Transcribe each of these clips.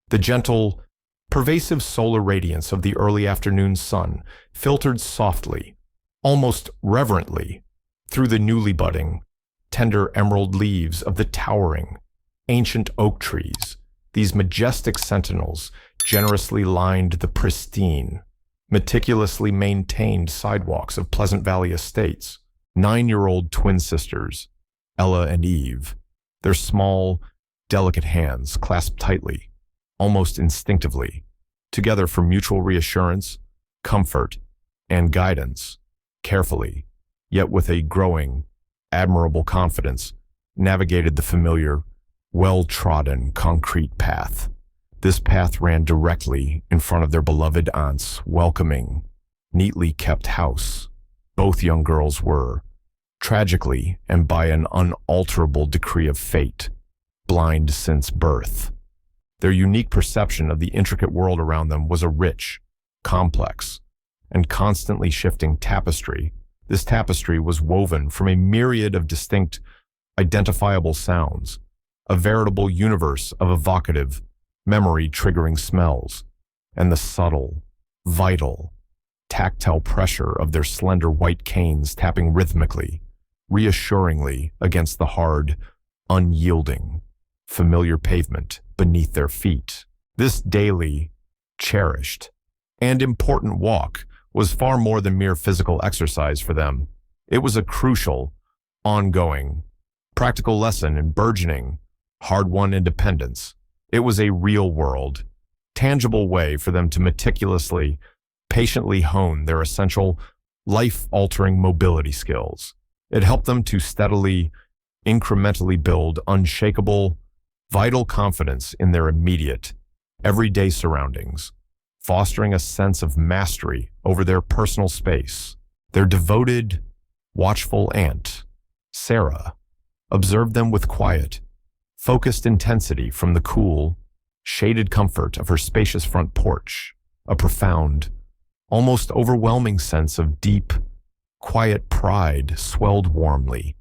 The gentle, pervasive solar radiance of the early afternoon sun filtered softly, almost reverently, through the newly budding, tender emerald leaves of the towering, ancient oak trees. These majestic sentinels generously lined the pristine, meticulously maintained sidewalks of Pleasant Valley Estates. 9-year-old twin sisters, Ella and Eve, their small, delicate hands clasped tightly, almost instinctively, together for mutual reassurance, comfort, and guidance, carefully, yet with a growing, admirable confidence, navigated the familiar, well-trodden concrete path. This path ran directly in front of their beloved aunt's welcoming, neatly kept house. Both young girls were, tragically and by an unalterable decree of fate, blind since birth. Their unique perception of the intricate world around them was a rich, complex, and constantly shifting tapestry. This tapestry was woven from a myriad of distinct, identifiable sounds, a veritable universe of evocative, memory-triggering smells, and the subtle, vital, tactile pressure of their slender white canes tapping rhythmically, reassuringly against the hard, unyielding, familiar pavement beneath their feet. This daily, cherished, and important walk was far more than mere physical exercise for them. It was a crucial, ongoing, practical lesson in burgeoning, hard-won independence. It was a real-world, tangible way for them to meticulously, patiently hone their essential, life-altering mobility skills. It helped them to steadily, incrementally build unshakable, vital confidence in their immediate, everyday surroundings, fostering a sense of mastery over their personal space. Their devoted, watchful aunt, Sarah, observed them with quiet, focused intensity from the cool, shaded comfort of her spacious front porch. A profound, almost overwhelming sense of deep, quiet pride swelled warmly,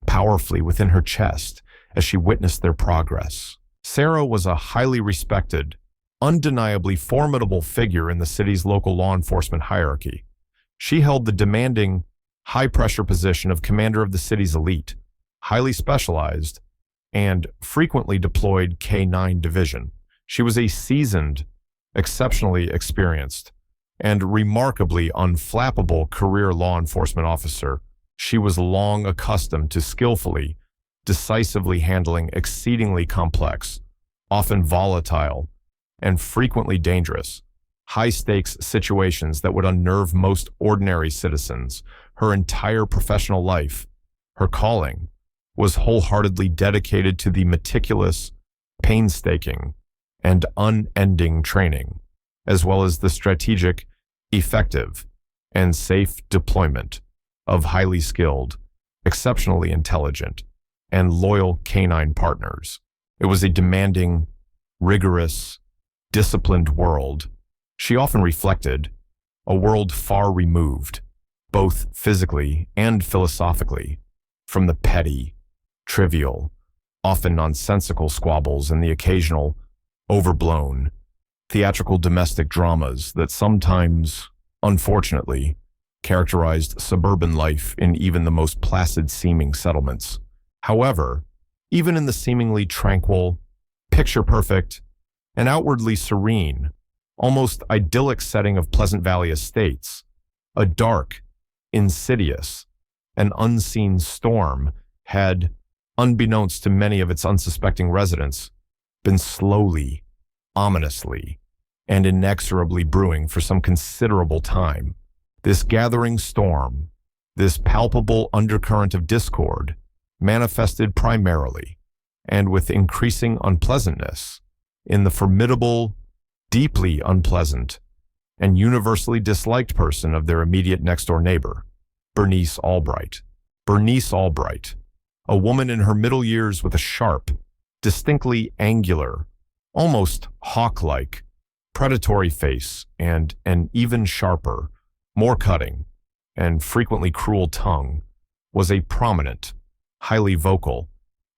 powerfully within her chest as she witnessed their progress. Sarah was a highly respected, undeniably formidable figure in the city's local law enforcement hierarchy. She held the demanding, high-pressure position of commander of the city's elite, highly specialized, and frequently deployed K-9 division. She was a seasoned, exceptionally experienced, and remarkably unflappable career law enforcement officer. She was long accustomed to skillfully, decisively handling exceedingly complex, often volatile, and frequently dangerous, high-stakes situations that would unnerve most ordinary citizens. Her entire professional life, her calling, was wholeheartedly dedicated to the meticulous, painstaking, and unending training, as well as the strategic, effective, and safe deployment of highly skilled, exceptionally intelligent, and loyal canine partners. It was a demanding, rigorous, disciplined world. She often reflected a world far removed, both physically and philosophically, from the petty, trivial, often nonsensical squabbles and the occasional, overblown, theatrical domestic dramas that sometimes, unfortunately, characterized suburban life in even the most placid-seeming settlements. However, even in the seemingly tranquil, picture-perfect, and outwardly serene, almost idyllic setting of Pleasant Valley Estates, a dark, insidious, and unseen storm had, unbeknownst to many of its unsuspecting residents, been slowly, ominously, and inexorably brewing for some considerable time. This gathering storm, this palpable undercurrent of discord, manifested primarily, and with increasing unpleasantness, in the formidable, deeply unpleasant, and universally disliked person of their immediate next-door neighbor, Bernice Albright. Bernice Albright, a woman in her middle years with a sharp, distinctly angular, almost hawk-like, predatory face and an even sharper, more cutting, and frequently cruel tongue, was a prominent, highly vocal,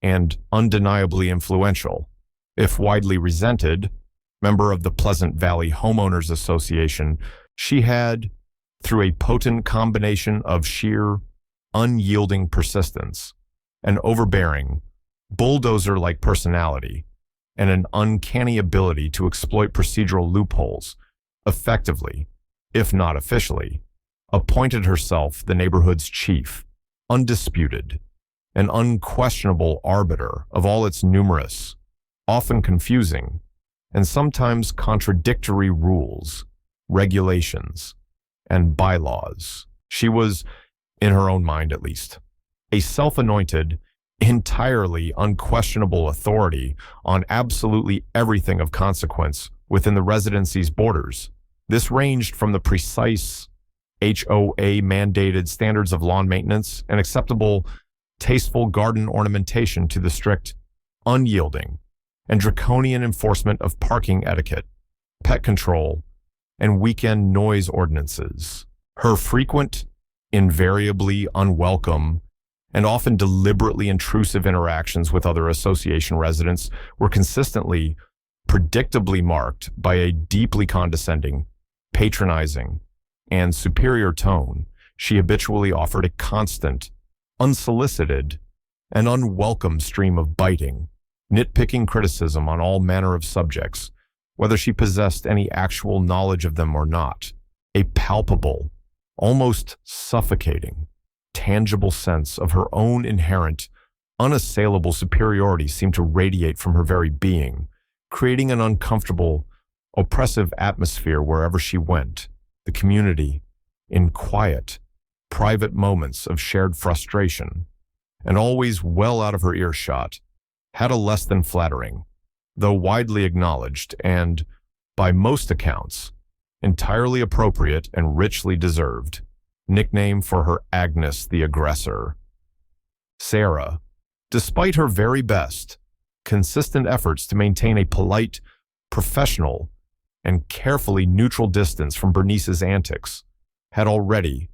and undeniably influential, if widely resented, member of the Pleasant Valley Homeowners Association, she had, through a potent combination of sheer, unyielding persistence, an overbearing, bulldozer-like personality, and an uncanny ability to exploit procedural loopholes, effectively, if not officially, appointed herself the neighborhood's chief, undisputed, an unquestionable arbiter of all its numerous, often confusing, and sometimes contradictory rules, regulations, and bylaws. She was, in her own mind at least, a self-anointed, entirely unquestionable authority on absolutely everything of consequence within the residency's borders. This ranged from the precise HOA-mandated standards of lawn maintenance and acceptable, tasteful garden ornamentation to the strict, unyielding, and draconian enforcement of parking etiquette, pet control, and weekend noise ordinances. Her frequent, invariably unwelcome, and often deliberately intrusive interactions with other association residents were consistently, predictably marked by a deeply condescending, patronizing, and superior tone. She habitually offered a constant, unsolicited, and unwelcome stream of biting, nitpicking criticism on all manner of subjects, whether she possessed any actual knowledge of them or not. A palpable, almost suffocating, tangible sense of her own inherent, unassailable superiority seemed to radiate from her very being, creating an uncomfortable, oppressive atmosphere wherever she went. The community, in quiet, private moments of shared frustration, and always well out of her earshot, had a less than flattering, though widely acknowledged and, by most accounts, entirely appropriate and richly deserved, nickname for her Agnes the Aggressor. Sarah, despite her very best, consistent efforts to maintain a polite, professional, and carefully neutral distance from Bernice's antics, had already,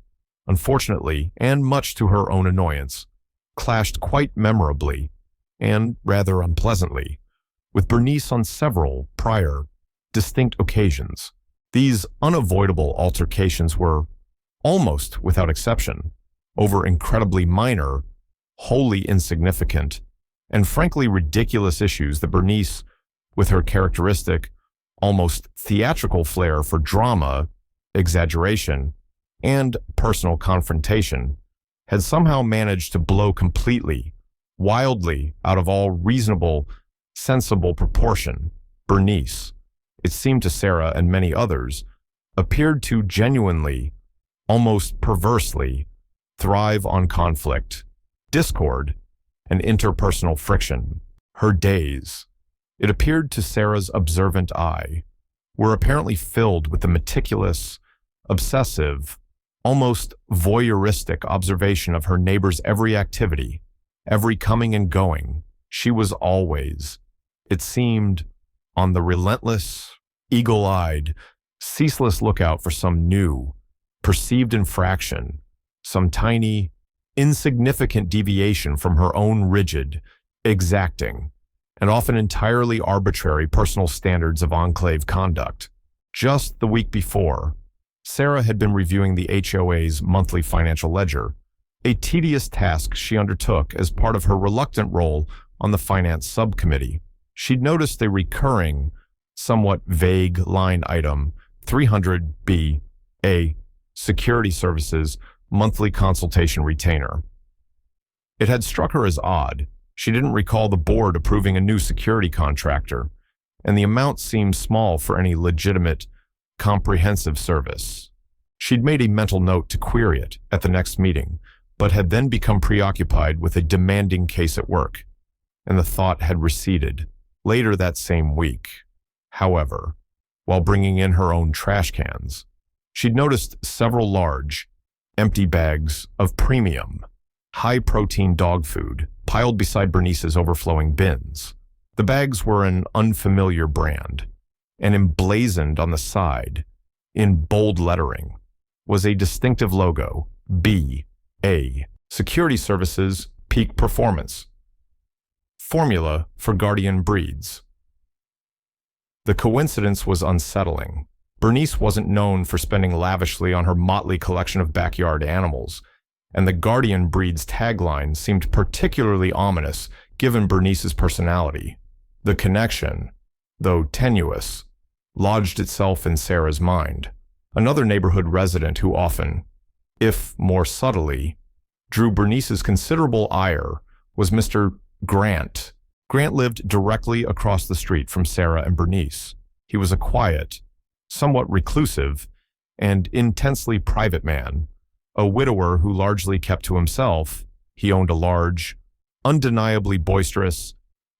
unfortunately, and much to her own annoyance, clashed quite memorably, and rather unpleasantly, with Bernice on several prior, distinct occasions. These unavoidable altercations were, almost without exception, over incredibly minor, wholly insignificant, and frankly ridiculous issues that Bernice, with her characteristic, almost theatrical flair for drama, exaggeration, and personal confrontation, had somehow managed to blow completely, wildly out of all reasonable, sensible proportion. Bernice, it seemed to Sarah and many others, appeared to genuinely, almost perversely, thrive on conflict, discord, and interpersonal friction. Her days, it appeared to Sarah's observant eye, were apparently filled with the meticulous, obsessive, almost voyeuristic observation of her neighbor's every activity, every coming and going. She was always, it seemed, on the relentless, eagle-eyed, ceaseless lookout for some new, perceived infraction, some tiny, insignificant deviation from her own rigid, exacting, and often entirely arbitrary personal standards of enclave conduct. Just the week before, Sarah had been reviewing the HOA's monthly financial ledger, a tedious task she undertook as part of her reluctant role on the finance subcommittee. She'd noticed a recurring, somewhat vague line item, 300B, a security services monthly consultation retainer. It had struck her as odd. She didn't recall the board approving a new security contractor, and the amount seemed small for any legitimate, comprehensive service. She'd made a mental note to query it at the next meeting, but had then become preoccupied with a demanding case at work, and the thought had receded. Later that same week, however, while bringing in her own trash cans, she'd noticed several large, empty bags of premium, high-protein dog food piled beside Bernice's overflowing bins. The bags were an unfamiliar brand, and emblazoned on the side, in bold lettering, was a distinctive logo, B.A. Security Services Peak Performance. Formula for Guardian Breeds. The coincidence was unsettling. Bernice wasn't known for spending lavishly on her motley collection of backyard animals, and the Guardian breed's tagline seemed particularly ominous given Bernice's personality. The connection, though tenuous, lodged itself in Sarah's mind. Another neighborhood resident who often, if more subtly, drew Bernice's considerable ire was Mr. Grant. Grant lived directly across the street from Sarah and Bernice. He was a quiet, somewhat reclusive, and intensely private man, a widower who largely kept to himself. He owned a large, undeniably boisterous,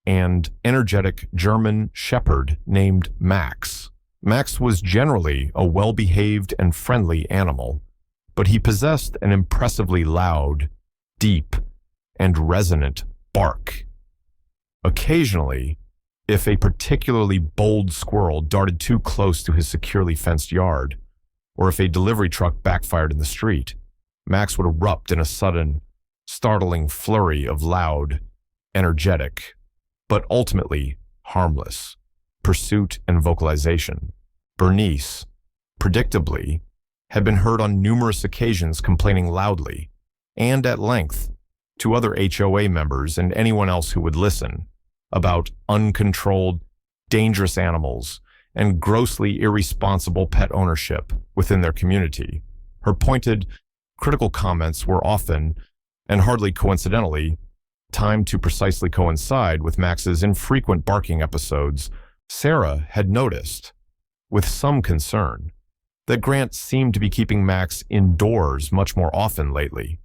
and energetic German shepherd named Max. Max was generally a well-behaved and friendly animal, but he possessed an impressively loud, deep, and resonant bark. Occasionally, if a particularly bold squirrel darted too close to his securely fenced yard, or if a delivery truck backfired in the street, Max would erupt in a sudden, startling flurry of loud, energetic, but ultimately harmless pursuit and vocalization. Bernice, predictably, had been heard on numerous occasions complaining loudly, and at length, to other HOA members and anyone else who would listen, about uncontrolled, dangerous animals and grossly irresponsible pet ownership within their community. Her pointed, critical comments were often, and hardly coincidentally, timed to precisely coincide with Max's infrequent barking episodes. Sarah had noticed, with some concern, that Grant seemed to be keeping Max indoors much more often lately,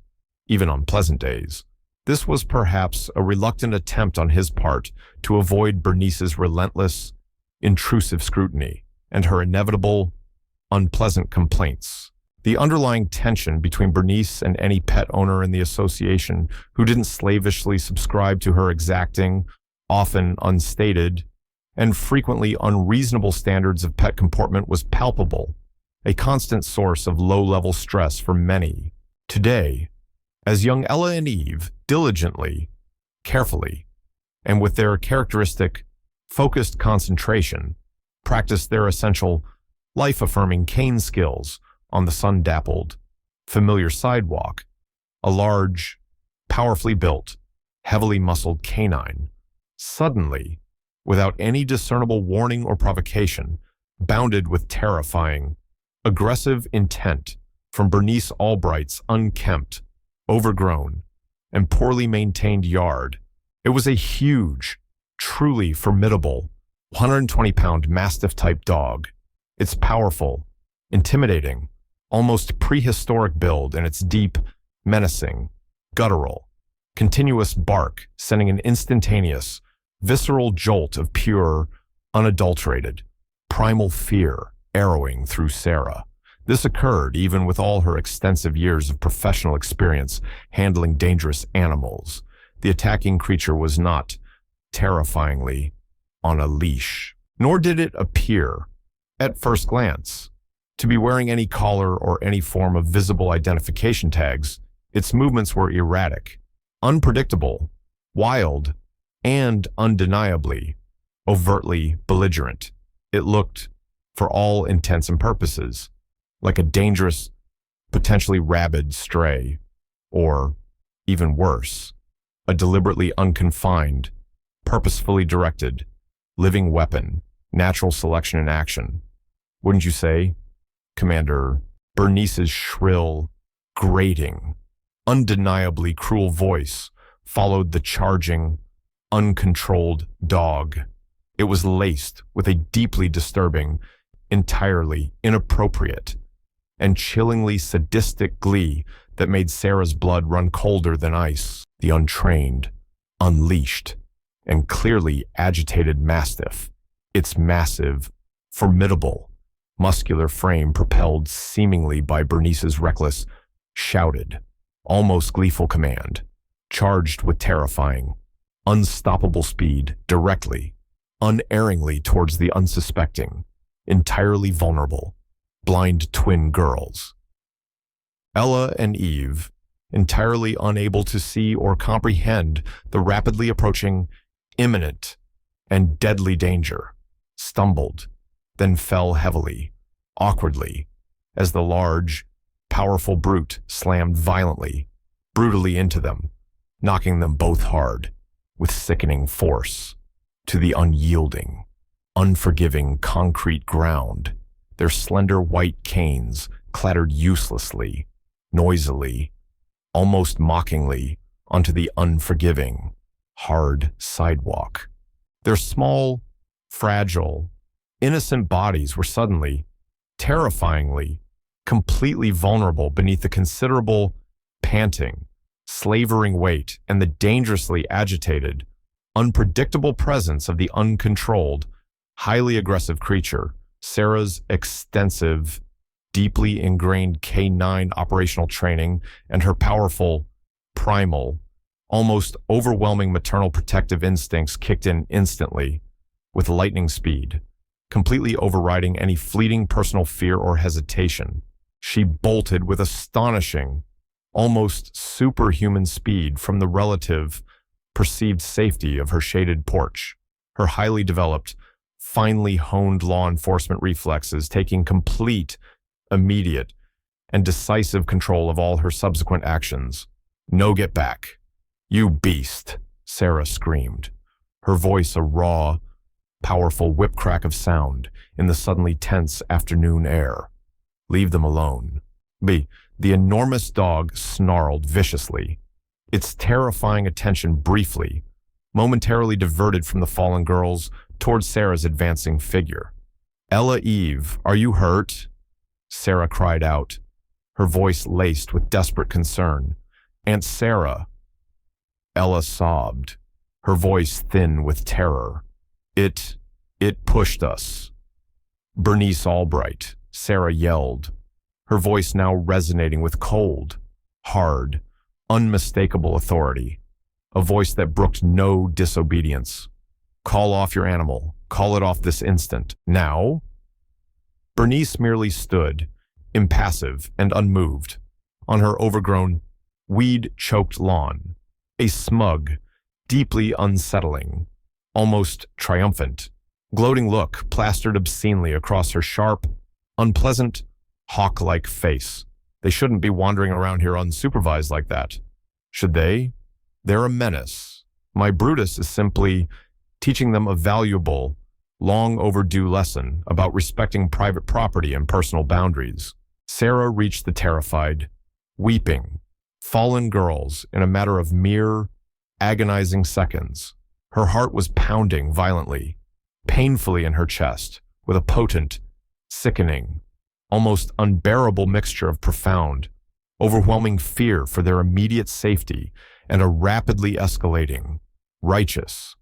even on pleasant days. This was perhaps a reluctant attempt on his part to avoid Bernice's relentless, intrusive scrutiny and her inevitable, unpleasant complaints. The underlying tension between Bernice and any pet owner in the association who didn't slavishly subscribe to her exacting, often unstated, and frequently unreasonable standards of pet comportment was palpable, a constant source of low-level stress for many. Today, as young Ella and Eve diligently, carefully, and with their characteristic, focused concentration, practiced their essential, life-affirming cane skills on the sun-dappled, familiar sidewalk, a large, powerfully built, heavily muscled canine, suddenly, without any discernible warning or provocation, bounded with terrifying, aggressive intent from Bernice Albright's unkempt, overgrown, and poorly maintained yard. It was a huge, truly formidable, 120-pound mastiff-type dog. Its powerful, intimidating, almost prehistoric build and its deep, menacing, guttural, continuous bark sending an instantaneous, visceral jolt of pure, unadulterated, primal fear arrowing through Sarah. This occurred even with all her extensive years of professional experience handling dangerous animals. The attacking creature was not, terrifyingly, on a leash. Nor did it appear, at first glance, to be wearing any collar or any form of visible identification tags. Its movements were erratic, unpredictable, wild, and undeniably, overtly belligerent. It looked, for all intents and purposes, like a dangerous, potentially rabid stray, or, even worse, a deliberately unconfined, purposefully directed, living weapon, natural selection in action. Wouldn't you say, Commander? Bernice's shrill, grating, undeniably cruel voice followed the charging, uncontrolled dog. It was laced with a deeply disturbing, entirely inappropriate, and chillingly sadistic glee that made Sarah's blood run colder than ice. The untrained, unleashed, and clearly agitated mastiff, its massive, formidable, muscular frame propelled seemingly by Bernice's reckless, shouted, almost gleeful command, charged with terrifying, unstoppable speed directly, unerringly towards the unsuspecting, entirely vulnerable, blind twin girls. Ella and Eve, entirely unable to see or comprehend the rapidly approaching, imminent, and deadly danger, stumbled, then fell heavily, awkwardly, as the large, powerful brute slammed violently, brutally into them, knocking them both hard, with sickening force, to the unyielding, unforgiving concrete ground. Their slender white canes clattered uselessly, noisily, almost mockingly, onto the unforgiving, hard sidewalk. Their small, fragile, innocent bodies were suddenly, terrifyingly, completely vulnerable beneath the considerable, panting, slavering weight and the dangerously agitated, unpredictable presence of the uncontrolled, highly aggressive creature. Sarah's extensive, deeply ingrained K9 operational training and her powerful, primal, almost overwhelming maternal protective instincts kicked in instantly, with lightning speed, completely overriding any fleeting personal fear or hesitation. She bolted with astonishing, almost superhuman speed from the relative, perceived safety of her shaded porch, her highly developed, finely honed law enforcement reflexes taking complete, immediate, and decisive control of all her subsequent actions. "No get back. You beast," Sarah screamed, her voice a raw, powerful whip crack of sound in the suddenly tense afternoon air. "Leave them alone." The enormous dog snarled viciously, its terrifying attention briefly, momentarily diverted from the fallen girls towards Sarah's advancing figure. "Ella Eve, are you hurt?" Sarah cried out, her voice laced with desperate concern. "Aunt Sarah." Ella sobbed, her voice thin with terror. It pushed us." "Bernice Albright," Sarah yelled, her voice now resonating with cold, hard, unmistakable authority, a voice that brooked no disobedience. "Call off your animal. Call it off this instant. Now?" Bernice merely stood, impassive and unmoved, on her overgrown, weed-choked lawn, a smug, deeply unsettling, almost triumphant, gloating look plastered obscenely across her sharp, unpleasant, hawk-like face. They shouldn't be wandering around here unsupervised like that. Should they? They're a menace. My Brutus is simply teaching them a valuable, long overdue lesson about respecting private property and personal boundaries. Sarah reached the terrified, weeping, fallen girls in a matter of mere, agonizing seconds. Her heart was pounding violently, painfully in her chest, with a potent, sickening, almost unbearable mixture of profound, overwhelming fear for their immediate safety and a rapidly escalating, righteous,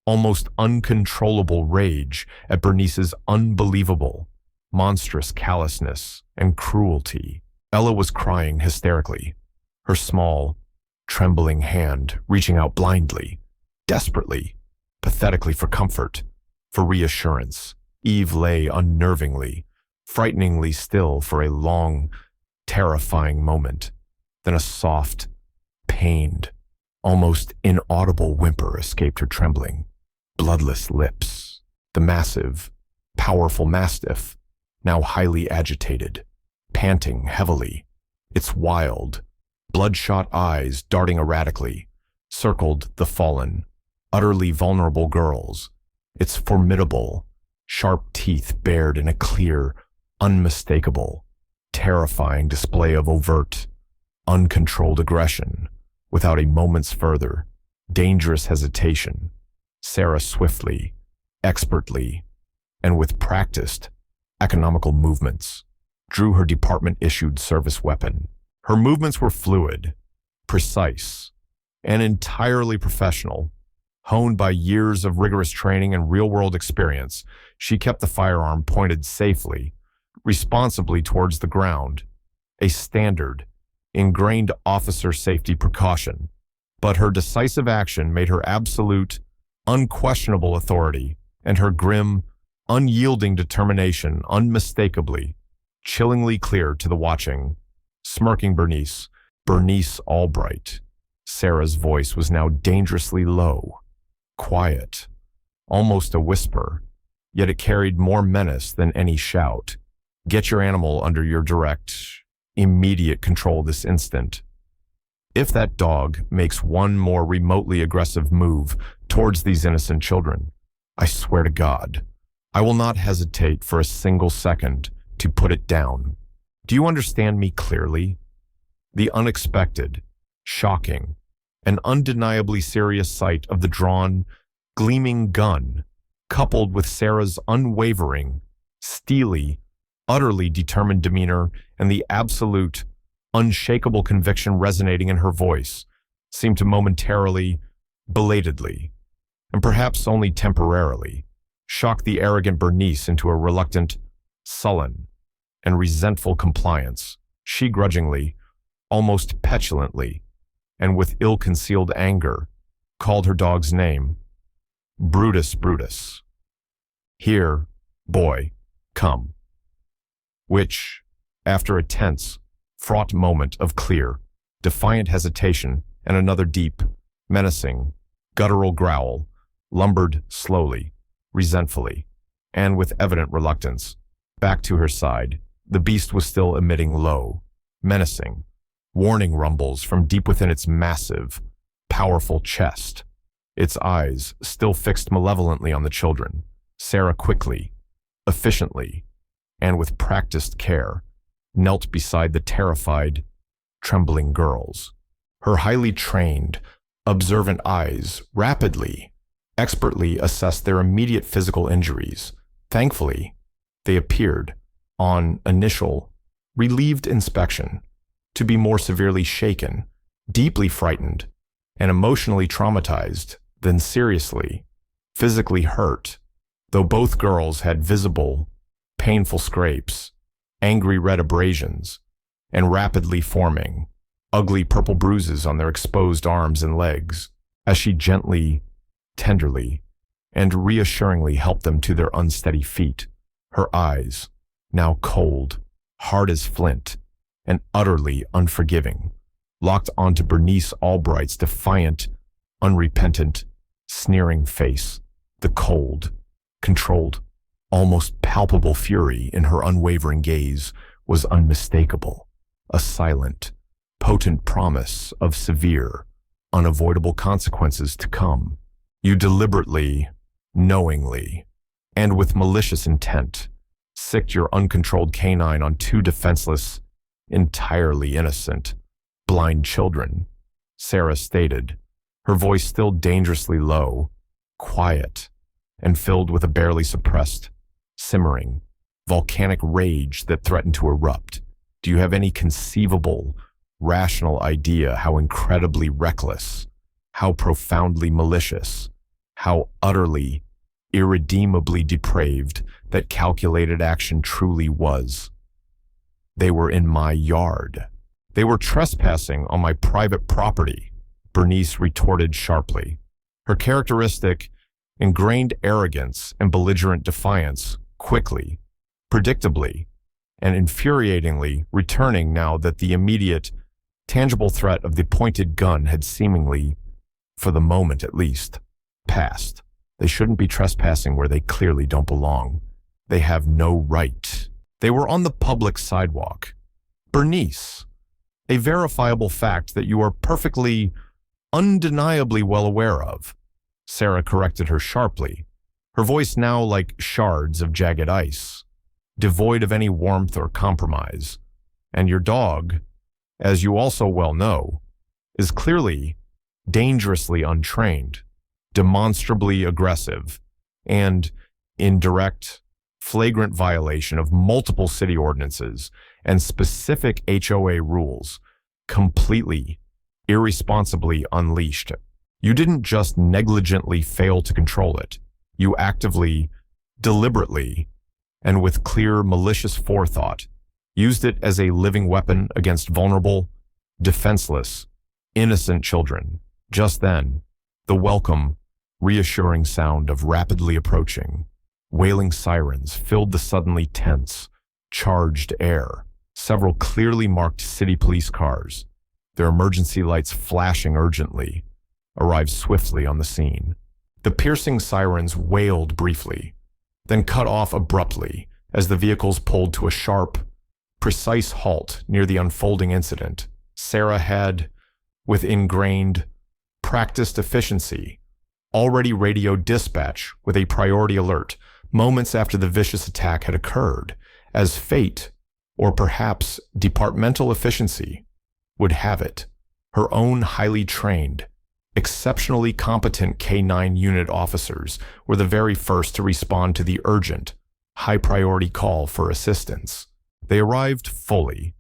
almost uncontrollable rage at Bernice's unbelievable, monstrous callousness and cruelty. Ella was crying hysterically, her small, trembling hand reaching out blindly, desperately, pathetically for comfort, for reassurance. Eve lay unnervingly, frighteningly still for a long, terrifying moment. Then a soft, pained, almost inaudible whimper escaped her trembling, bloodless lips. The massive, powerful mastiff, now highly agitated, panting heavily, its wild, bloodshot eyes darting erratically, circled the fallen, utterly vulnerable girls, its formidable, sharp teeth bared in a clear, unmistakable, terrifying display of overt, uncontrolled aggression. Without a moment's further, dangerous hesitation, Sarah swiftly, expertly, and with practiced, economical movements, drew her department-issued service weapon. Her movements were fluid, precise, and entirely professional. Honed by years of rigorous training and real-world experience, she kept the firearm pointed safely, responsibly towards the ground, a standard, ingrained officer safety precaution. But her decisive action made her absolute, unquestionable authority, and her grim, unyielding determination unmistakably, chillingly clear to the watching, smirking Bernice Albright. Sarah's voice was now dangerously low, quiet, almost a whisper, yet it carried more menace than any shout. Get your animal under your direct, immediate control this instant. If that dog makes one more remotely aggressive move towards these innocent children, I swear to God, I will not hesitate for a single second to put it down. Do you understand me clearly? The unexpected, shocking, and undeniably serious sight of the drawn, gleaming gun, coupled with Sarah's unwavering, steely, utterly determined demeanor and the absolute, unshakable conviction resonating in her voice, seemed to momentarily, belatedly, and perhaps only temporarily, shock the arrogant Bernice into a reluctant, sullen, and resentful compliance. She grudgingly, almost petulantly, and with ill-concealed anger, called her dog's name, Brutus, Brutus. Here, boy, come. Which, after a tense, fraught moment of clear, defiant hesitation and another deep, menacing, guttural growl, lumbered slowly, resentfully, and with evident reluctance, back to her side. The beast was still emitting low, menacing, warning rumbles from deep within its massive, powerful chest. Its eyes still fixed malevolently on the children. Sarah quickly, efficiently, and with practiced care, knelt beside the terrified, trembling girls. Her highly trained, observant eyes rapidly, expertly assessed their immediate physical injuries. Thankfully, they appeared, on initial, relieved inspection, to be more severely shaken, deeply frightened, and emotionally traumatized than seriously, physically hurt, though both girls had visible, painful scrapes, angry red abrasions, and rapidly forming, ugly purple bruises on their exposed arms and legs, as she gently, tenderly, and reassuringly helped them to their unsteady feet. Her eyes, now cold, hard as flint, and utterly unforgiving, locked onto Bernice Albright's defiant, unrepentant, sneering face. The cold, controlled, almost palpable fury in her unwavering gaze was unmistakable, a silent, potent promise of severe, unavoidable consequences to come. You deliberately, knowingly, and with malicious intent, sicked your uncontrolled canine on two defenseless, entirely innocent, blind children, Sarah stated, her voice still dangerously low, quiet, and filled with a barely suppressed, simmering, volcanic rage that threatened to erupt. Do you have any conceivable, rational idea how incredibly reckless, how profoundly malicious, how utterly, irredeemably depraved that calculated action truly was? They were in my yard. They were trespassing on my private property, Bernice retorted sharply, her characteristic, ingrained arrogance and belligerent defiance quickly, predictably, and infuriatingly returning now that the immediate, tangible threat of the pointed gun had seemingly, for the moment at least, passed. They shouldn't be trespassing where they clearly don't belong. They have no right. They were on the public sidewalk. Bernice, a verifiable fact that you are perfectly, undeniably well aware of. Sarah corrected her sharply, her voice now like shards of jagged ice, devoid of any warmth or compromise. And your dog, as you also well know, is clearly dangerously untrained, demonstrably aggressive, and in direct, flagrant violation of multiple city ordinances and specific HOA rules, completely, irresponsibly unleashed. You didn't just negligently fail to control it. You actively, deliberately, and with clear malicious forethought, used it as a living weapon against vulnerable, defenseless, innocent children. Just then, the welcome, reassuring sound of rapidly approaching, wailing sirens filled the suddenly tense, charged air. Several clearly marked city police cars, their emergency lights flashing urgently, arrived swiftly on the scene. The piercing sirens wailed briefly, then cut off abruptly as the vehicles pulled to a sharp, precise halt near the unfolding incident. Sarah had, with ingrained, practiced efficiency, already radioed dispatch with a priority alert moments after the vicious attack had occurred, as fate, or perhaps departmental efficiency, would have it. Her own highly trained, exceptionally competent K-9 unit officers were the very first to respond to the urgent, high-priority call for assistance. They arrived fully,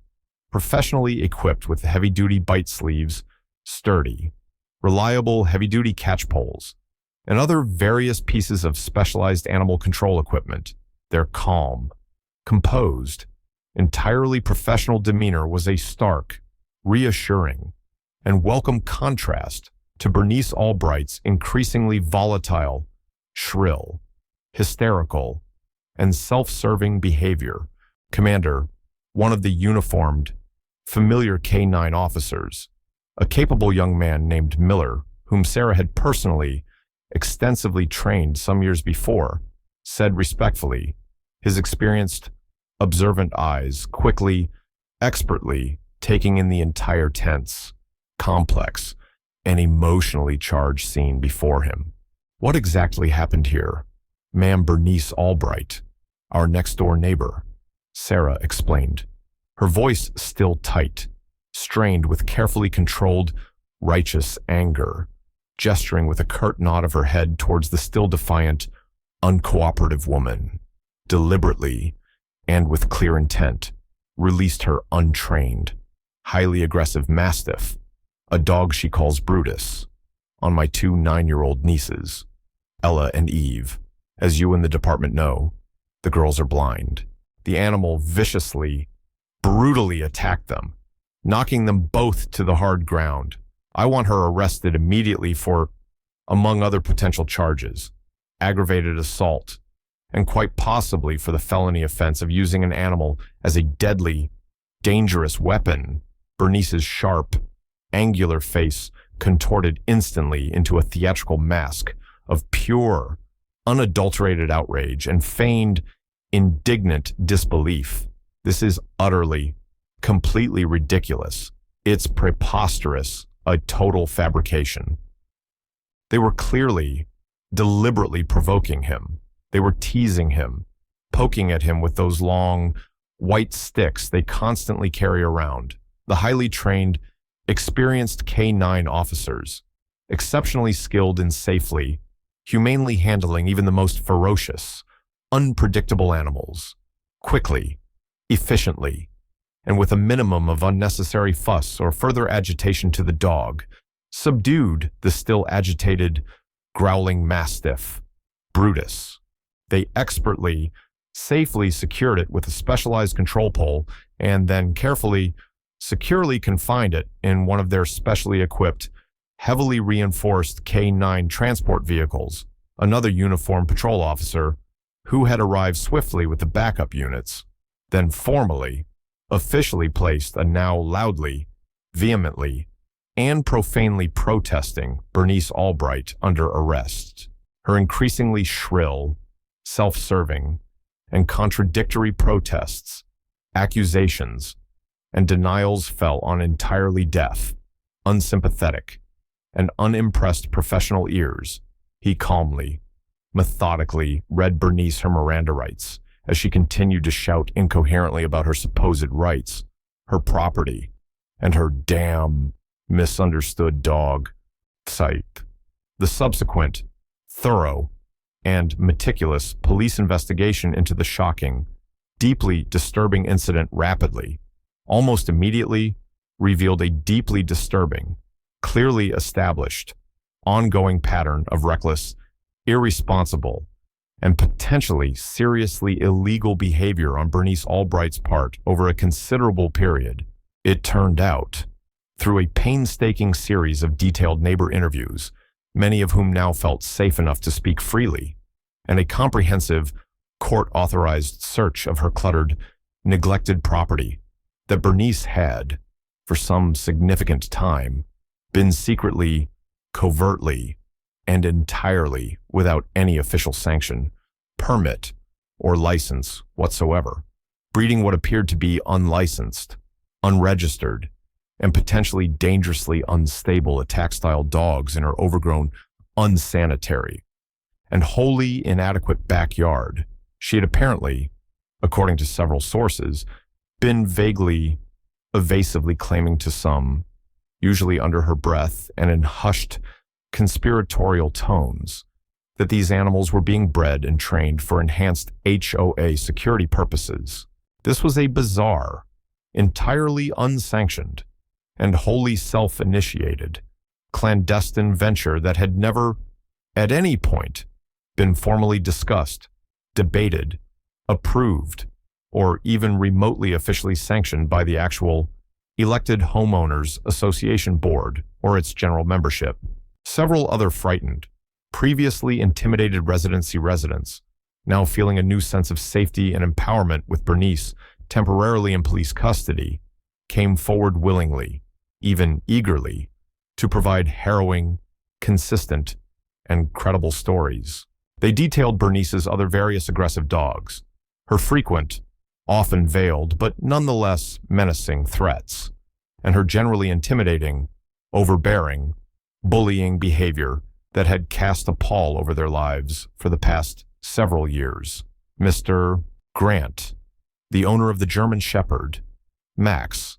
professionally equipped with heavy-duty bite sleeves, sturdy, reliable heavy-duty catch poles, and other various pieces of specialized animal control equipment. Their calm, composed, entirely professional demeanor was a stark, reassuring, and welcome contrast to Bernice Albright's increasingly volatile, shrill, hysterical, and self-serving behavior. Commander, one of the uniformed, familiar K-9 officers, a capable young man named Miller, whom Sarah had personally, extensively trained some years before, said respectfully, his experienced, observant eyes quickly, expertly taking in the entire tense, complex, and emotionally charged scene before him. What exactly happened here? Ma'am Bernice Albright, our next-door neighbor, Sarah explained, her voice still tight, strained with carefully controlled, righteous anger, gesturing with a curt nod of her head towards the still defiant, uncooperative woman, deliberately, and with clear intent, released her untrained, highly aggressive mastiff, a dog she calls Brutus, on my two 9-year-old nieces, Ella and Eve. As you and the department know, the girls are blind. The animal viciously, brutally attacked them, knocking them both to the hard ground. I want her arrested immediately for, among other potential charges, aggravated assault, and quite possibly for the felony offense of using an animal as a deadly, dangerous weapon. Bernice's sharp, angular face contorted instantly into a theatrical mask of pure, unadulterated outrage and feigned, indignant disbelief. This is utterly, completely ridiculous. It's preposterous, a total fabrication. They were clearly, deliberately provoking him. They were teasing him, poking at him with those long, white sticks they constantly carry around. The highly trained, experienced K-9 officers, exceptionally skilled in safely, humanely handling even the most ferocious, unpredictable animals, quickly, efficiently, and with a minimum of unnecessary fuss or further agitation to the dog, subdued the still agitated, growling mastiff, Brutus. They expertly, safely secured it with a specialized control pole and then carefully, securely confined it in one of their specially equipped, heavily reinforced K-9 transport vehicles. Another uniformed patrol officer, who had arrived swiftly with the backup units, then formally, officially placed a now loudly, vehemently, and profanely protesting Bernice Albright under arrest. Her increasingly shrill, self-serving, and contradictory protests, accusations, and denials fell on entirely deaf, unsympathetic, and unimpressed professional ears. He calmly, methodically read Bernice her Miranda rights as she continued to shout incoherently about her supposed rights, her property, and her damn misunderstood dog, Sics. The subsequent, thorough, and meticulous police investigation into the shocking, deeply disturbing incident rapidly, almost immediately, revealed a deeply disturbing, clearly established, ongoing pattern of reckless, irresponsible, and potentially seriously illegal behavior on Bernice Albright's part over a considerable period. It turned out, through a painstaking series of detailed neighbor interviews, many of whom now felt safe enough to speak freely, and a comprehensive, court-authorized search of her cluttered, neglected property, that Bernice had, for some significant time, been secretly, covertly, and entirely without any official sanction, permit or license whatsoever, breeding what appeared to be unlicensed, unregistered, and potentially dangerously unstable attack-style dogs in her overgrown, unsanitary, and wholly inadequate backyard. She had apparently, according to several sources, been vaguely, evasively claiming to some, usually under her breath and in hushed, conspiratorial tones, that these animals were being bred and trained for enhanced HOA security purposes. This was a bizarre, entirely unsanctioned, and wholly self-initiated, clandestine venture that had never, at any point, been formally discussed, debated, approved, or even remotely officially sanctioned by the actual elected homeowners association board or its general membership. Several other frightened, previously intimidated residents, now feeling a new sense of safety and empowerment with Bernice temporarily in police custody, came forward willingly, even eagerly, to provide harrowing, consistent, and credible stories. They detailed Bernice's other various aggressive dogs, her frequent, often veiled, but nonetheless menacing threats, and her generally intimidating, overbearing, bullying behavior that had cast a pall over their lives for the past several years. Mr. Grant, the owner of the German Shepherd, Max,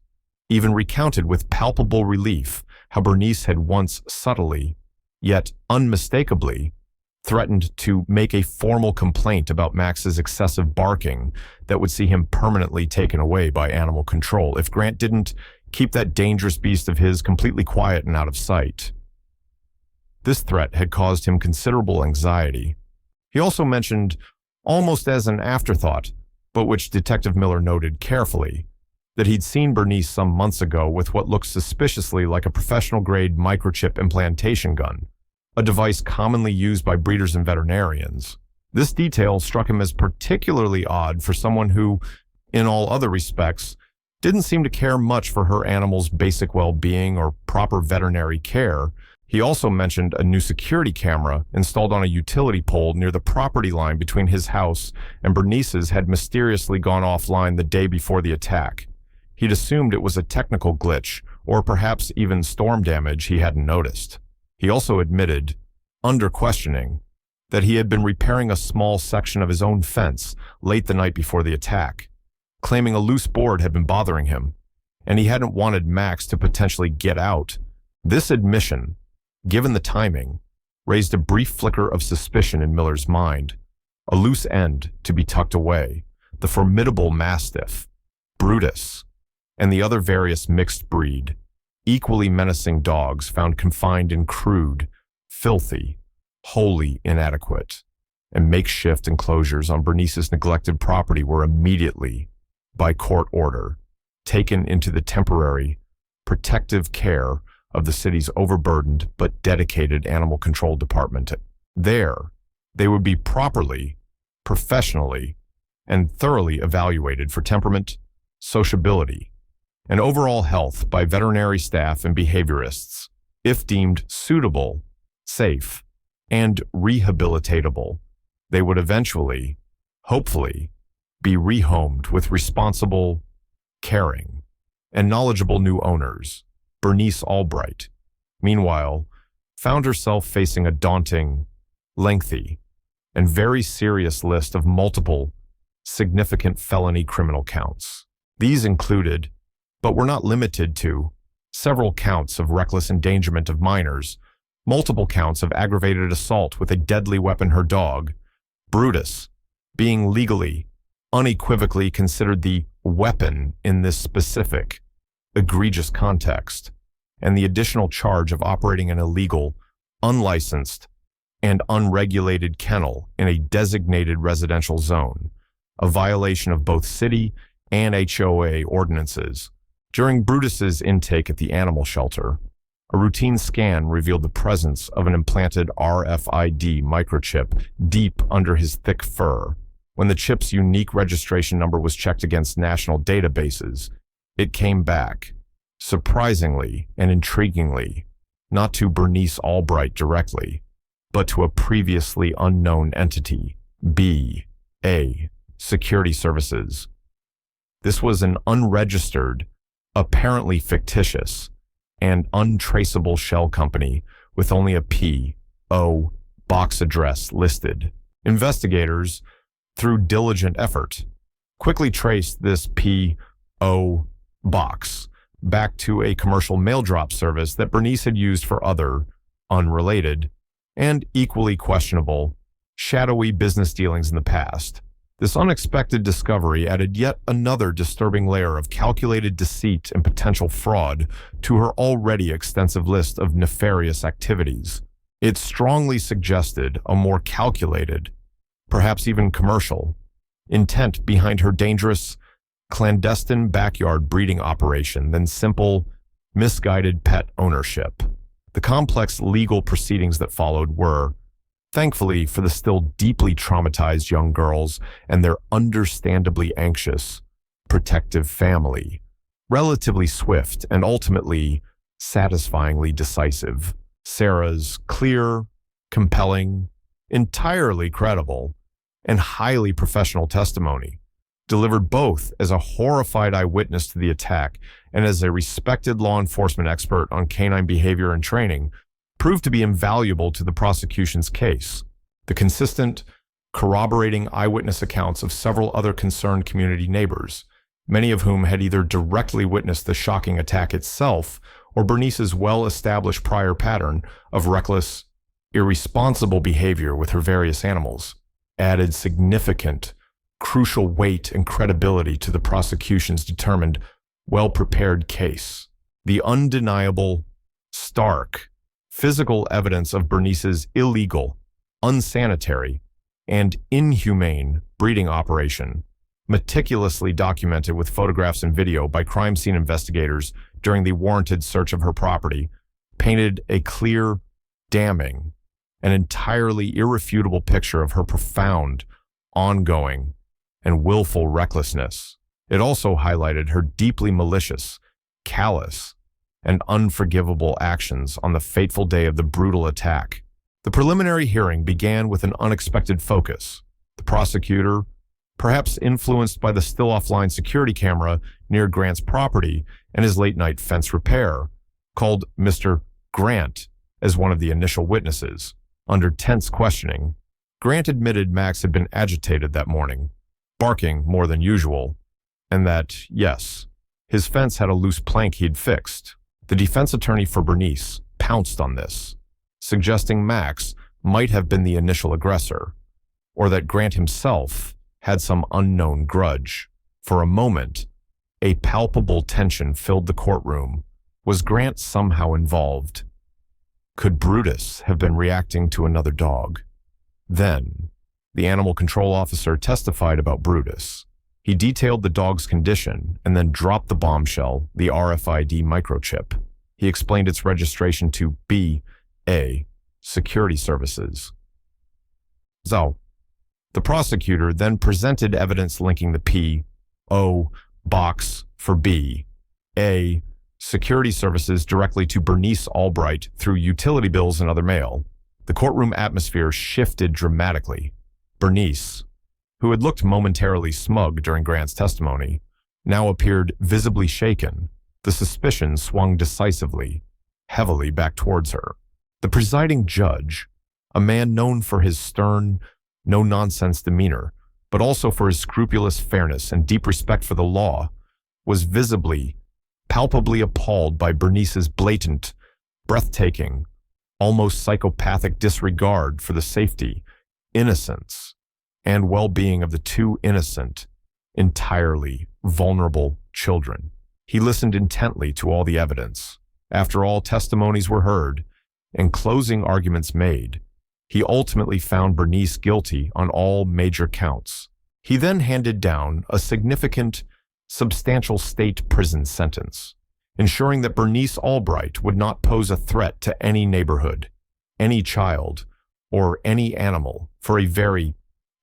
even recounted with palpable relief how Bernice had once subtly, yet unmistakably, threatened to make a formal complaint about Max's excessive barking that would see him permanently taken away by animal control if Grant didn't keep that dangerous beast of his completely quiet and out of sight. This threat had caused him considerable anxiety. He also mentioned, almost as an afterthought, but which Detective Miller noted carefully, that he'd seen Bernice some months ago with what looked suspiciously like a professional-grade microchip implantation gun, a device commonly used by breeders and veterinarians. This detail struck him as particularly odd for someone who, in all other respects, didn't seem to care much for her animal's basic well-being or proper veterinary care. He also mentioned a new security camera installed on a utility pole near the property line between his house and Bernice's had mysteriously gone offline the day before the attack. He'd assumed it was a technical glitch, or perhaps even storm damage he hadn't noticed. He also admitted, under questioning, that he had been repairing a small section of his own fence late the night before the attack, claiming a loose board had been bothering him, and he hadn't wanted Max to potentially get out. This admission, given the timing, raised a brief flicker of suspicion in Miller's mind. A loose end to be tucked away, the formidable mastiff, Brutus, and the other various mixed breed, equally menacing dogs found confined in crude, filthy, wholly inadequate, and makeshift enclosures on Bernice's neglected property were immediately, by court order, taken into the temporary, protective care of the city's overburdened but dedicated animal control department. There, they would be properly, professionally, and thoroughly evaluated for temperament, sociability, and overall health by veterinary staff and behaviorists. If deemed suitable, safe, and rehabilitatable, they would eventually, hopefully, be rehomed with responsible, caring, and knowledgeable new owners. Bernice Albright, meanwhile, found herself facing a daunting, lengthy, and very serious list of multiple, significant felony criminal counts. These included, but were not limited to, several counts of reckless endangerment of minors, multiple counts of aggravated assault with a deadly weapon, her dog, Brutus, being legally, unequivocally considered the weapon in this specific, egregious context, and the additional charge of operating an illegal, unlicensed, and unregulated kennel in a designated residential zone, a violation of both city and HOA ordinances. During Brutus's intake at the animal shelter, a routine scan revealed the presence of an implanted RFID microchip deep under his thick fur. When the chip's unique registration number was checked against national databases, it came back, surprisingly and intriguingly, not to Bernice Albright directly, but to a previously unknown entity, B. A. Security Services. This was an unregistered, apparently fictitious, and untraceable shell company with only a P.O. box address listed. Investigators, through diligent effort, quickly traced this P.O. box back to a commercial mail drop service that Bernice had used for other, unrelated, and equally questionable, shadowy business dealings in the past. This unexpected discovery added yet another disturbing layer of calculated deceit and potential fraud to her already extensive list of nefarious activities. It strongly suggested a more calculated, perhaps even commercial, intent behind her dangerous, clandestine backyard breeding operation than simple, misguided pet ownership. The complex legal proceedings that followed were, thankfully for the still deeply traumatized young girls and their understandably anxious, protective family, relatively swift and ultimately satisfyingly decisive. Sarah's clear, compelling, entirely credible, and highly professional testimony, delivered both as a horrified eyewitness to the attack and as a respected law enforcement expert on canine behavior and training, proved to be invaluable to the prosecution's case. The consistent, corroborating eyewitness accounts of several other concerned community neighbors, many of whom had either directly witnessed the shocking attack itself or Bernice's well-established prior pattern of reckless, irresponsible behavior with her various animals, added significant, crucial weight and credibility to the prosecution's determined, well-prepared case. The undeniable, stark, physical evidence of Bernice's illegal, unsanitary, and inhumane breeding operation, meticulously documented with photographs and video by crime scene investigators during the warranted search of her property, painted a clear, damning, and entirely irrefutable picture of her profound, ongoing, and willful recklessness. It also highlighted her deeply malicious, callous, and unforgivable actions on the fateful day of the brutal attack. The preliminary hearing began with an unexpected focus. The prosecutor, perhaps influenced by the still offline security camera near Grant's property and his late-night fence repair, called Mr. Grant as one of the initial witnesses. Under tense questioning, Grant admitted Max had been agitated that morning, barking more than usual, and that, yes, his fence had a loose plank he'd fixed. The defense attorney for Bernice pounced on this, suggesting Max might have been the initial aggressor, or that Grant himself had some unknown grudge. For a moment, a palpable tension filled the courtroom. Was Grant somehow involved? Could Brutus have been reacting to another dog? Then, the animal control officer testified about Brutus. He detailed the dog's condition and then dropped the bombshell, the RFID microchip. He explained its registration to B.A. Security Services. So, the prosecutor then presented evidence linking the P.O. box for B.A. Security Services directly to Bernice Albright through utility bills and other mail. The courtroom atmosphere shifted dramatically. Bernice, who had looked momentarily smug during Grant's testimony, now appeared visibly shaken. The suspicion swung decisively, heavily back towards her. The presiding judge, a man known for his stern, no-nonsense demeanor, but also for his scrupulous fairness and deep respect for the law, was visibly, palpably appalled by Bernice's blatant, breathtaking, almost psychopathic disregard for the safety, innocence, and well-being of the two innocent, entirely vulnerable children. He listened intently to all the evidence. After all testimonies were heard and closing arguments made, he ultimately found Bernice guilty on all major counts. He then handed down a significant, substantial state prison sentence, ensuring that Bernice Albright would not pose a threat to any neighborhood, any child, or any animal for a very,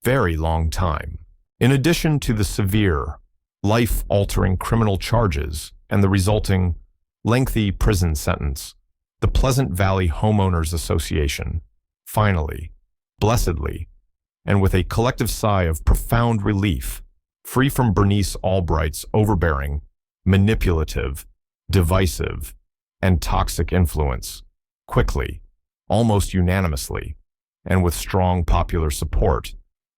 very long time. In addition to the severe, life-altering criminal charges and the resulting lengthy prison sentence, the Pleasant Valley Homeowners Association finally, blessedly, and with a collective sigh of profound relief, free from Bernice Albright's overbearing, manipulative, divisive, and toxic influence, quickly, almost unanimously, and with strong popular support,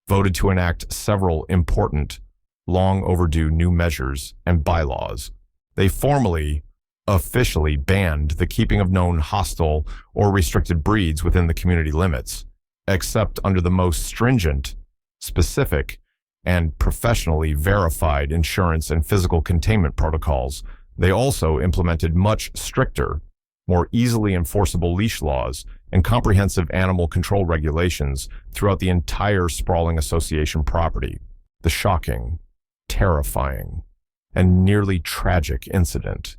voted to enact several important, long overdue new measures and bylaws. They formally, officially banned the keeping of known hostile or restricted breeds within the community limits, except under the most stringent, specific, and professionally verified insurance and physical containment protocols. They also implemented much stricter, more easily enforceable leash laws and comprehensive animal control regulations throughout the entire sprawling association property. The shocking, terrifying, and nearly tragic incident,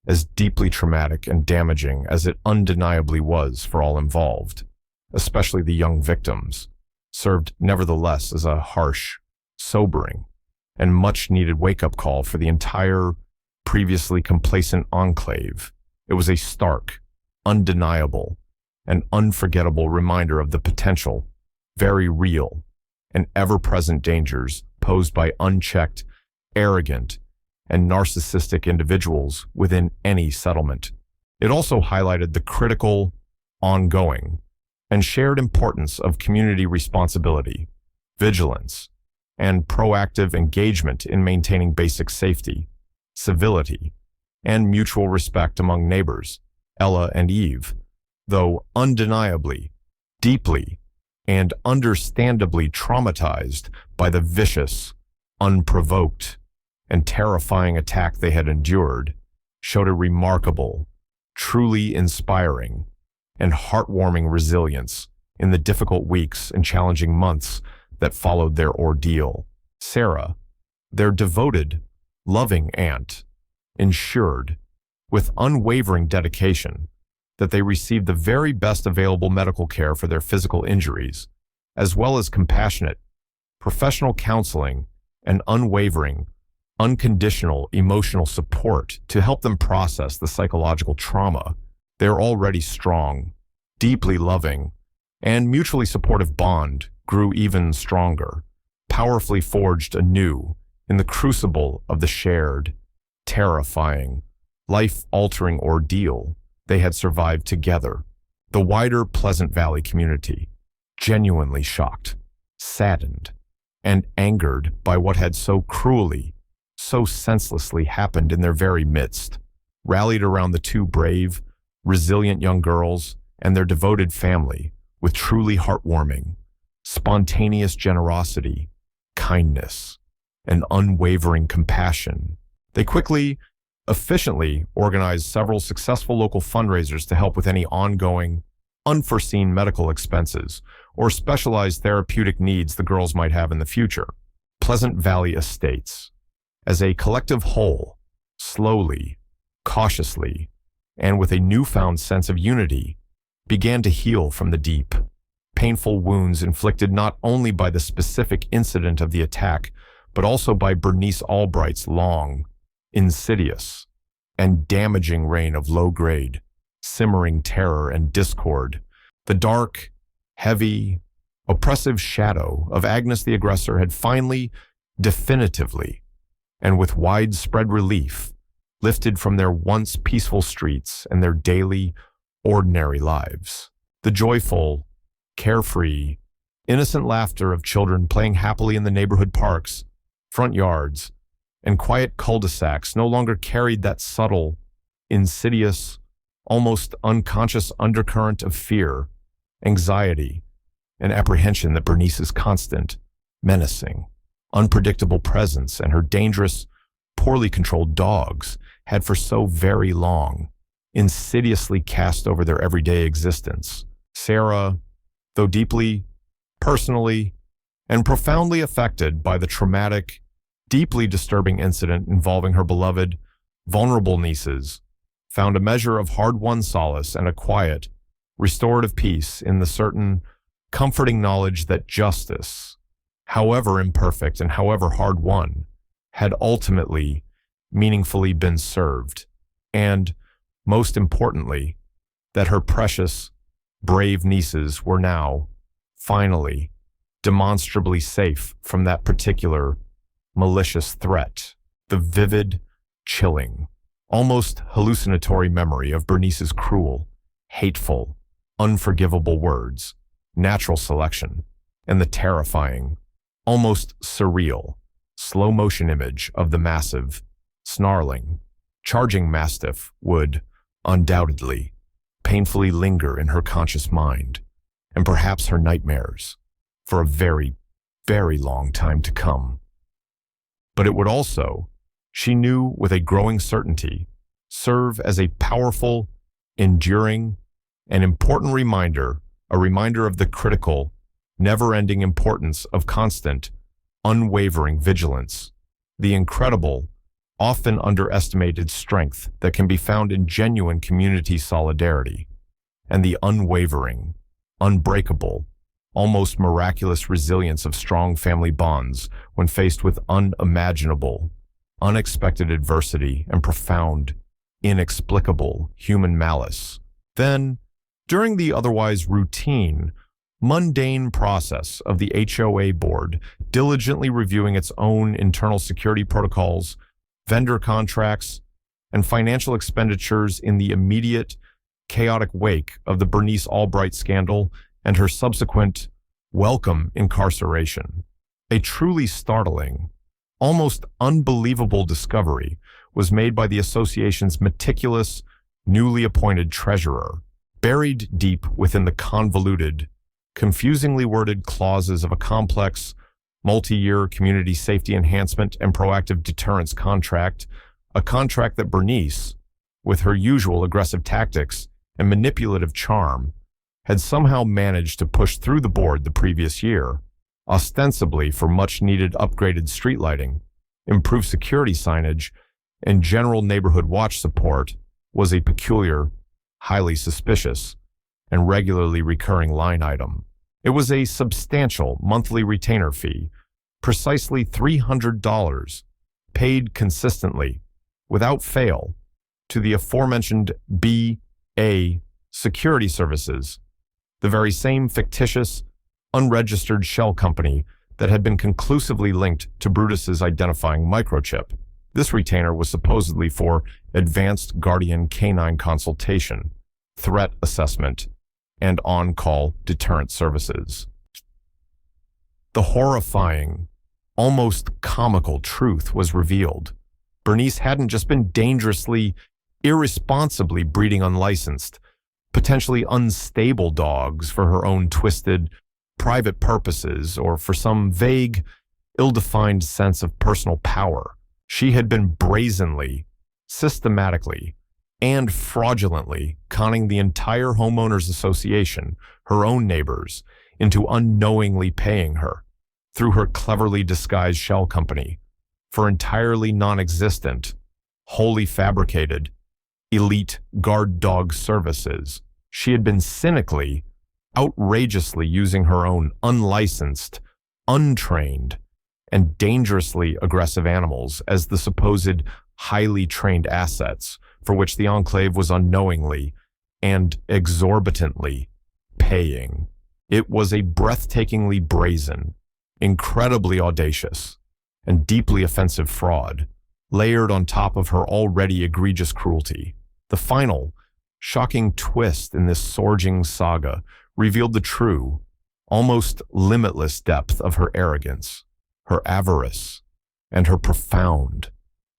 as deeply traumatic and damaging as it undeniably was for all involved, especially the young victims, served nevertheless as a harsh, sobering, and much-needed wake-up call for the entire previously complacent enclave. It was a stark, undeniable, and unforgettable reminder of the potential, very real, and ever-present dangers posed by unchecked, arrogant, and narcissistic individuals within any settlement. It also highlighted the critical, ongoing, and shared importance of community responsibility, vigilance, and proactive engagement in maintaining basic safety, civility, and mutual respect among neighbors. Ella and Eve, though undeniably, deeply, and understandably traumatized by the vicious, unprovoked, and terrifying attack they had endured, showed a remarkable, truly inspiring, and heartwarming resilience in the difficult weeks and challenging months that followed their ordeal. Sarah, their devoted, loving aunt, ensured, with unwavering dedication, that they received the very best available medical care for their physical injuries, as well as compassionate, professional counseling and unwavering, unconditional emotional support to help them process the psychological trauma. Their already strong, deeply loving, and mutually supportive bond grew even stronger, powerfully forged anew in the crucible of the shared, terrifying, life-altering ordeal they had survived together. The wider Pleasant Valley community, genuinely shocked, saddened, and angered by what had so cruelly, so senselessly happened in their very midst, rallied around the two brave, resilient young girls and their devoted family with truly heartwarming, spontaneous generosity, kindness, and unwavering compassion. They quickly, efficiently organized several successful local fundraisers to help with any ongoing, unforeseen medical expenses or specialized therapeutic needs the girls might have in the future. Pleasant Valley Estates, as a collective whole, slowly, cautiously, and with a newfound sense of unity, began to heal from the deep, painful wounds inflicted not only by the specific incident of the attack, but also by Bernice Albright's long, insidious, and damaging reign of low-grade, simmering terror and discord. The dark, heavy, oppressive shadow of Agnes the aggressor had finally, definitively, and with widespread relief, lifted from their once peaceful streets and their daily, ordinary lives. The joyful, carefree, innocent laughter of children playing happily in the neighborhood parks, front yards, and quiet cul-de-sacs no longer carried that subtle, insidious, almost unconscious undercurrent of fear, anxiety, and apprehension that Bernice's constant, menacing, unpredictable presence and her dangerous, poorly controlled dogs had for so very long insidiously cast over their everyday existence. Sarah, though deeply, personally, and profoundly affected by the traumatic, deeply disturbing incident involving her beloved, vulnerable nieces, found a measure of hard-won solace and a quiet, restorative peace in the certain, comforting knowledge that justice, however imperfect and however hard-won, had ultimately, meaningfully been served, and, most importantly, that her precious, brave nieces were now, finally, demonstrably safe from that particular malicious threat. The vivid, chilling, almost hallucinatory memory of Bernice's cruel, hateful, unforgivable words, natural selection, and the terrifying, almost surreal, slow-motion image of the massive, snarling, charging mastiff would, undoubtedly, painfully linger in her conscious mind, and perhaps her nightmares, for a very, very long time to come. But it would also, she knew with a growing certainty, serve as a powerful, enduring, and important reminder, a reminder of the critical, never-ending importance of constant, unwavering vigilance, the incredible, often underestimated strength that can be found in genuine community solidarity, and the unwavering, unbreakable, almost miraculous resilience of strong family bonds when faced with unimaginable, unexpected adversity and profound, inexplicable human malice. Then, during the otherwise routine, mundane process of the HOA board diligently reviewing its own internal security protocols, vendor contracts, and financial expenditures in the immediate, chaotic wake of the Bernice Albright scandal and her subsequent welcome incarceration. A truly startling, almost unbelievable discovery was made by the association's meticulous, newly appointed treasurer. Buried deep within the convoluted, confusingly worded clauses of a complex, multi-year community safety enhancement and proactive deterrence contract, a contract that Bernice, with her usual aggressive tactics and manipulative charm, had somehow managed to push through the board the previous year, ostensibly for much-needed upgraded street lighting, improved security signage, and general neighborhood watch support, was a peculiar, highly suspicious, and regularly recurring line item. It was a substantial monthly retainer fee, precisely $300, paid consistently, without fail, to the aforementioned B.A. Security Services, the very same fictitious, unregistered shell company that had been conclusively linked to Brutus's identifying microchip. This retainer was supposedly for advanced guardian canine consultation, threat assessment, and on-call deterrent services. The horrifying, almost comical truth was revealed. Bernice hadn't just been dangerously, irresponsibly breeding unlicensed, potentially unstable dogs for her own twisted, private purposes or for some vague, ill-defined sense of personal power. She had been brazenly, systematically, and fraudulently conning the entire homeowners association, her own neighbors, into unknowingly paying her, through her cleverly disguised shell company, for entirely non-existent, wholly fabricated, elite guard dog services. She had been cynically, outrageously using her own unlicensed, untrained, and dangerously aggressive animals as the supposed highly trained assets for which the Enclave was unknowingly and exorbitantly paying. It was a breathtakingly brazen, incredibly audacious, and deeply offensive fraud, layered on top of her already egregious cruelty. The final, shocking twist in this sorging saga revealed the true, almost limitless depth of her arrogance, her avarice, and her profound,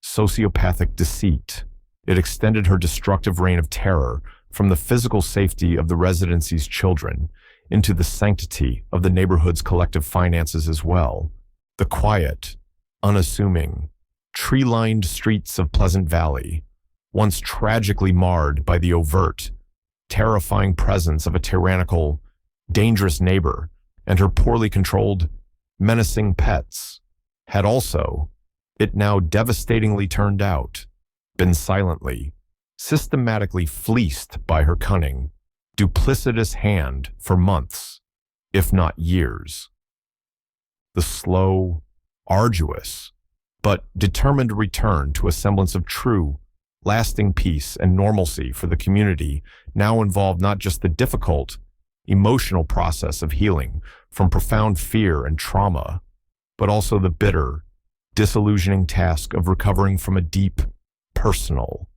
sociopathic deceit. It extended her destructive reign of terror from the physical safety of the residency's children into the sanctity of the neighborhood's collective finances as well. The quiet, unassuming, tree-lined streets of Pleasant Valley, once tragically marred by the overt, terrifying presence of a tyrannical, dangerous neighbor and her poorly controlled, menacing pets, had also, it now devastatingly turned out, been silently, systematically fleeced by her cunning, duplicitous hand for months, if not years. The slow, arduous, but determined return to a semblance of true, lasting peace and normalcy for the community now involved not just the difficult, emotional process of healing from profound fear and trauma, but also the bitter, disillusioning task of recovering from a deep, personal,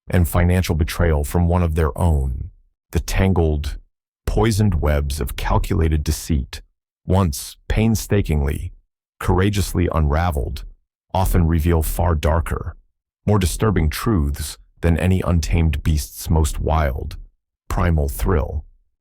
and financial betrayal from one of their own. The tangled, poisoned webs of calculated deceit, once painstakingly, courageously unraveled, often reveal far darker, more disturbing truths than any untamed beast's most wild, primal thrill.